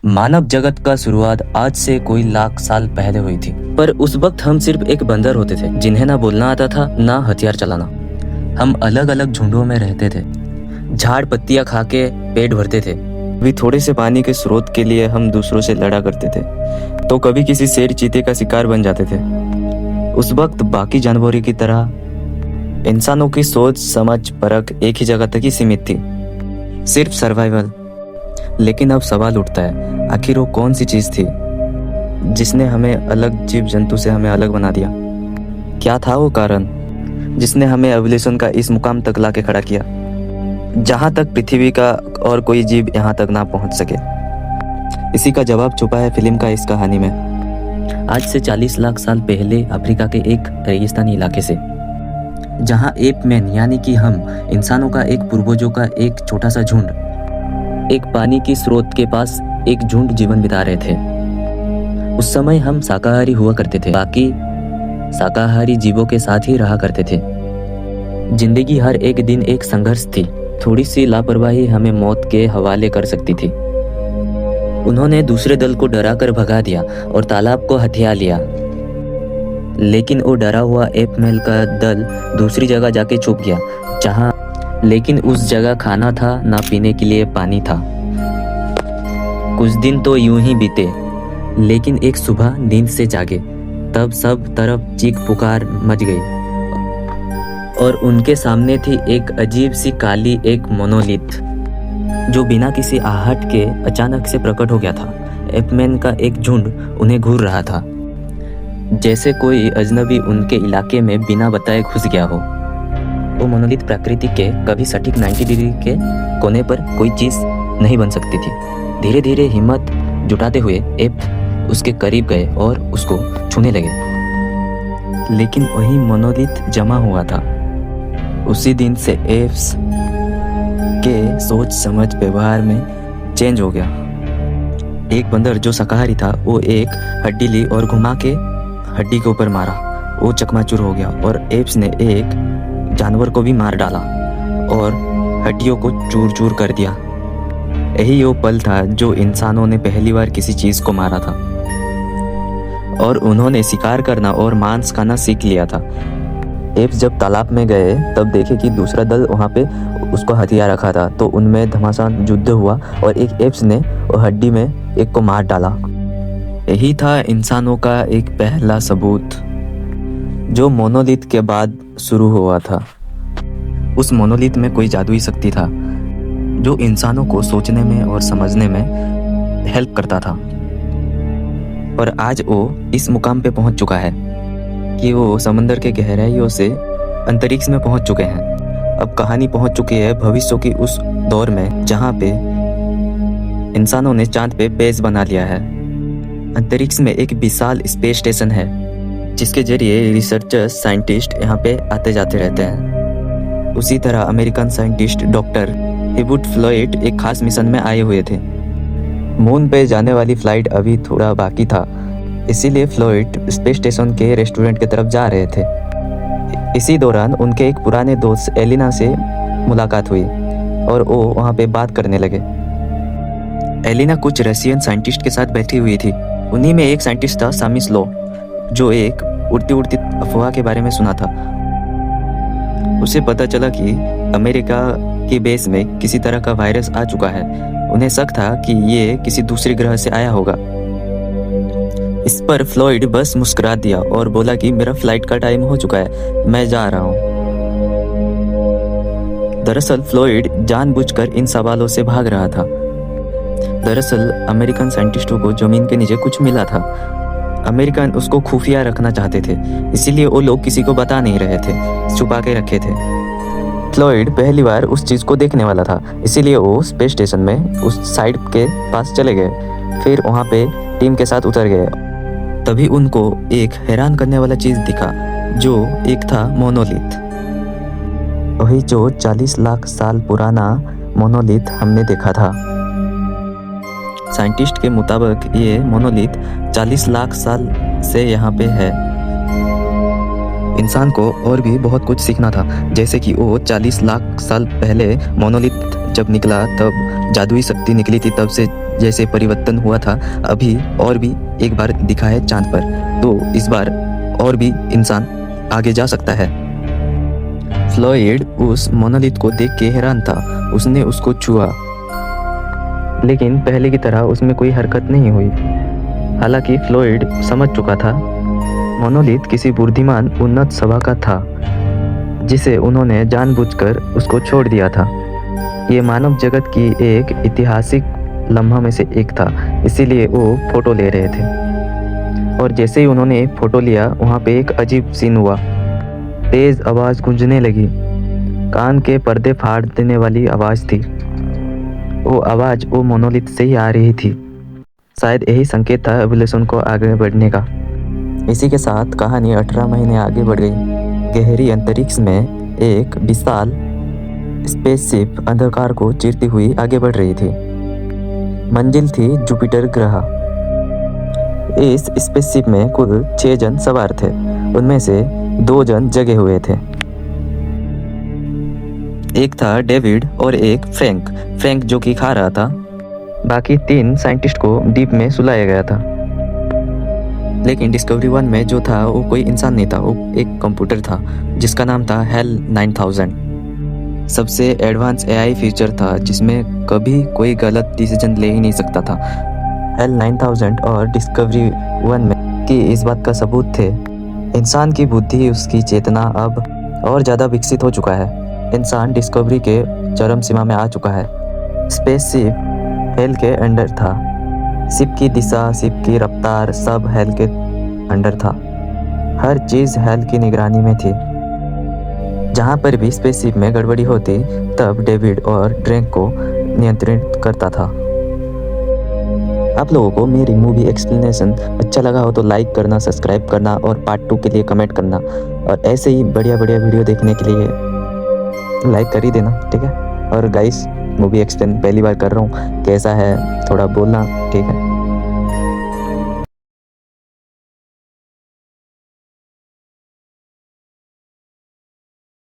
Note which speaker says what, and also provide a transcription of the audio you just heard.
Speaker 1: मानव जगत का शुरुआत आज से कोई लाख साल पहले हुई थी, पर उस वक्त हम सिर्फ एक बंदर होते थे जिन्हें ना बोलना आता था ना हथियार चलाना। हम अलग अलग झुंडों में रहते थे, झाड़ पत्तियां खा के पेट भरते थे। कभी थोड़े से पानी के स्रोत के लिए हम दूसरों से लड़ा करते थे, तो कभी किसी शेर चीते का शिकार बन जाते थे। उस वक्त बाकी जानवरों की तरह इंसानों की सोच समझ परख एक ही जगह तक ही सीमित थी, सिर्फ सर्वाइवल। लेकिन अब सवाल उठता है, आखिर वो कौन सी चीज थी जिसने हमें अलग जीव जंतु से हमें अलग बना दिया? क्या था वो कारण जिसने हमें एवोल्यूशन का इस मुकाम तक लाके खड़ा किया, जहां तक पृथ्वी का और कोई जीव यहां तक ना पहुंच सके? इसी का जवाब छुपा है फिल्म का इस कहानी में। आज से 40 लाख साल पहले अफ्रीका के एक रेगिस्तानी इलाके से, जहां एप मैन यानी कि हम इंसानों का एक पूर्वजों का एक छोटा सा झुंड एक पानी की स्रोत के पास एक झुंड जीवन बिता रहे थे। उस समय हम शाकाहारी हुआ करते थे, बाकी शाकाहारी जीवों के साथ ही रहा करते थे। जिंदगी हर एक दिन एक संघर्ष थी, थोड़ी सी लापरवाही हमें मौत के हवाले कर सकती थी। उन्होंने दूसरे दल को डरा कर भगा दिया और तालाब को हथिया लिया, लेकिन वो डरा हुआ एप मैन का दल दूसरी जगह जाके छुप गया, लेकिन उस जगह खाना था ना पीने के लिए पानी था। कुछ दिन तो यूं ही बीते, लेकिन एक सुबह नींद से जागे तब सब तरफ चीख पुकार मच गई और उनके सामने थी एक अजीब सी काली एक मोनोलिथ, जो बिना किसी आहट के अचानक से प्रकट हो गया था। एपमैन का एक झुंड उन्हें घूर रहा था, जैसे कोई अजनबी उनके इलाके में बिना बताए घुस गया हो। वो मोनोलिथ प्रकृति के कभी सटीक 90 डिग्री के कोने पर कोई चीज नहीं बन सकती थी। धीरे धीरे हिम्मत जुटाते हुए एप उसके करीब गए और उसको छूने लगे, लेकिन वही मोनोलिथ जमा हुआ था। उसी दिन से एप्स के सोच समझ व्यवहार में चेंज हो गया। एक बंदर जो शाकाहारी था, वो एक हड्डी ली और घुमा के हड्डी के ऊपर मारा, वो चकनाचूर हो गया और एप्स ने एक जानवर को भी मार डाला और हड्डियों को चूर चूर कर दिया। यही वो पल था जो इंसानों ने पहली बार किसी चीज को मारा था और उन्होंने शिकार करना और मांस खाना सीख लिया था। एप्स जब तालाब में गए तब देखे कि दूसरा दल वहां पे उसको हथियार रखा था, तो उनमें घमासान युद्ध हुआ और एक एप्स ने वो हड्डी में एक को मार डाला। यही था इंसानों का एक पहला सबूत, जो मोनोलिथ के बाद शुरू हुआ था। उस मोनोलिथ में कोई जादुई शक्ति था जो इंसानों को सोचने में और समझने में हेल्प करता था, और आज वो इस मुकाम पे पहुंच चुका है कि वो समंदर के गहराइयों से अंतरिक्ष में पहुंच चुके हैं। अब कहानी पहुंच चुकी है भविष्य की उस दौर में जहां पे इंसानों ने चांद पे बेस बना लिया है। अंतरिक्ष में एक विशाल स्पेस स्टेशन है, जिसके जरिए रिसर्चर्स साइंटिस्ट यहाँ पे आते जाते रहते हैं। उसी तरह American scientist doctor Hibbert Floyd एक खास मिशन में आए हुए थे। मून पे जाने वाली फ्लाइट अभी थोड़ा बाकी था, इसीलिए फ्लॉयड स्पेस स्टेशन के रेस्टोरेंट की तरफ जा रहे थे। इसी दौरान उनके एक पुराने दोस्त एलिना से मुलाकात हुई और वो वहाँ पे बात करने लगे। एलिना कुछ रशियन साइंटिस्ट के साथ बैठी हुई थी। उन्हीं में एक साइंटिस्ट था सामिस्लो, जो एक उड़ती उड़ती अफवाह के बारे में सुना था। उसे पता चला कि अमेरिका की बेस में किसी तरह का वायरस आ चुका है। उन्हें शक था कि ये किसी दूसरे ग्रह से आया होगा। इस पर फ्लॉयड बस मुस्कुरा दिया और बोला कि मेरा फ्लाइट का टाइम हो चुका है, मैं जा रहा हूँ। दरअसल फ्लॉयड जानबूझकर इन सवालों से भाग रहा था। दरअसल अमेरिकन साइंटिस्टों को जमीन के नीचे कुछ मिला था। अमेरिकन उसको खुफिया रखना चाहते थे, इसीलिए वो लोग किसी को बता नहीं रहे थे, छुपा के रखे थे। फ्लॉयड पहली बार उस चीज को देखने वाला था, इसीलिए वो स्पेस स्टेशन में उस साइड के पास चले गए। फिर वहां पे टीम के साथ उतर गए। तभी उनको एक हैरान करने वाला चीज दिखा, जो एक था मोनोलिथ। वही जो 40 लाख साल पुराना मोनोलिथ हमने देखा था। साइंटिस्ट के मुताबिक ये मोनोलिथ 40 लाख साल से यहाँ पे है। इंसान को और भी बहुत कुछ सीखना था, जैसे कि वो 40 लाख साल पहले मोनोलिथ जब निकला तब जादुई शक्ति निकली थी, तब से जैसे परिवर्तन हुआ था अभी और भी एक बार दिखा है चांद पर, तो इस बार और भी इंसान आगे जा सकता है। फ्लॉयड उस मोनोलिथ को देख के हैरान था। उसने उसको छुआ, लेकिन पहले की तरह उसमें कोई हरकत नहीं हुई। हालांकि फ्लॉयड समझ चुका था मोनोलिथ किसी बुद्धिमान उन्नत सभा का था, जिसे उन्होंने जानबूझकर उसको छोड़ दिया था। ये मानव जगत की एक ऐतिहासिक लम्हा में से एक था, इसीलिए वो फोटो ले रहे थे। और जैसे ही उन्होंने फोटो लिया, वहाँ पे एक अजीब सीन हुआ। तेज आवाज़ गूंजने लगी, कान के पर्दे फाड़ देने वाली आवाज़ थी। वो आवाज़ वो मोनोलिथ से ही आ रही थी। शायद यही संकेत था एवोल्यूशन को आगे बढ़ने का। इसी के साथ कहानी 18 महीने आगे बढ़ गई। गहरी अंतरिक्ष में एक विशाल स्पेसशिप अंधकार को चीरती हुई आगे बढ़ रही थी। मंजिल थी जुपिटर ग्रह। इस स्पेसशिप में कुल 6 जन सवार थे। उनमें से 2 जन जगे हुए थे। एक था डेविड और एक फ्रैंक जो कि खा रहा था। बाकी 3 साइंटिस्ट को डीप में सुलाया गया था। लेकिन डिस्कवरी 1 में जो था वो कोई इंसान नहीं था, वो एक कंप्यूटर था जिसका नाम था HAL 9000। सबसे एडवांस AI फीचर था जिसमें कभी कोई गलत डिसीजन ले ही नहीं सकता था। HAL 9000 और डिस्कवरी 1 में कि इस बात का सबूत थे। इंसान की बुद्धि, उसकी चेतना अब और ज़्यादा विकसित हो चुका है। इंसान डिस्कवरी के चरम सीमा में आ चुका है। स्पेसशिप HAL के अंडर था। शिप की दिशा, शिप की रफ्तार सब HAL के अंडर था। हर चीज़ HAL की निगरानी में थी। जहाँ पर भी स्पेसशिप में गड़बड़ी होती, तब डेविड और ड्रैंक को नियंत्रित करता था। आप लोगों को मेरी मूवी एक्सप्लेनेशन अच्छा लगा हो तो लाइक करना, सब्सक्राइब करना और पार्ट 2 के लिए कमेंट करना। और ऐसे ही बढ़िया वीडियो देखने के लिए लाइक कर ही देना, ठीक है। और गाइस, मूवी एक्सप्लेन पहली बार कर रहा हूँ, कैसा है थोड़ा बोलना, ठीक है।